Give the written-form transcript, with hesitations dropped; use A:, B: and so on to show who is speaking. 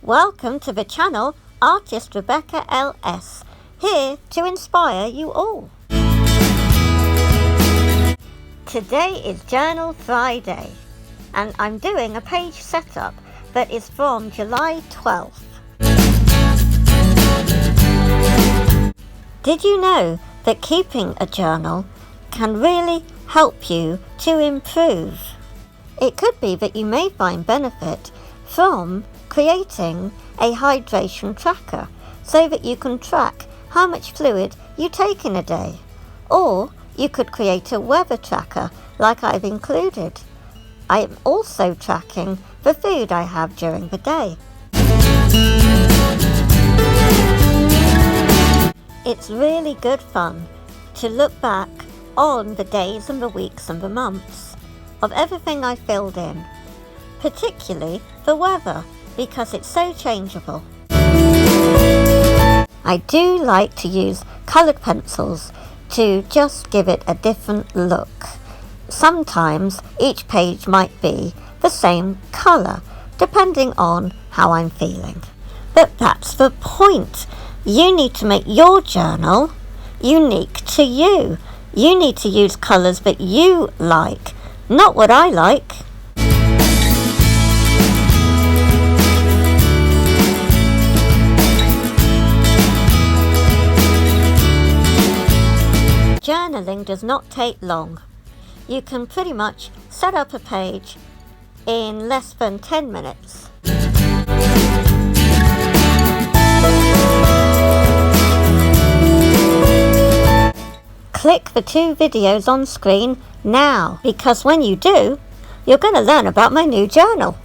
A: Welcome to the channel ArtistRebeccaLS, here to inspire you all. Today is Journal Friday, and I'm doing a page setup that is from July 12th. Did you know that keeping a journal can really help you to improve? It could be that you may find benefit from creating a hydration tracker so that you can track how much fluid you take in a day. Or you could create a weather tracker like I've included. I am also tracking the food I have during the day. It's really good fun to look back on the days and the weeks and the months of everything I filled in, particularly the weather, because it's so changeable. I do like to use coloured pencils to just give it a different look. Sometimes each page might be the same colour, depending on how I'm feeling. But that's the point. You need to make your journal unique to you. You need to use colours that you like, not what I like. Journaling does not take long. You can pretty much set up a page in less than 10 minutes. Click the 2 videos on screen now, because when you do, you're going to learn about my new journal.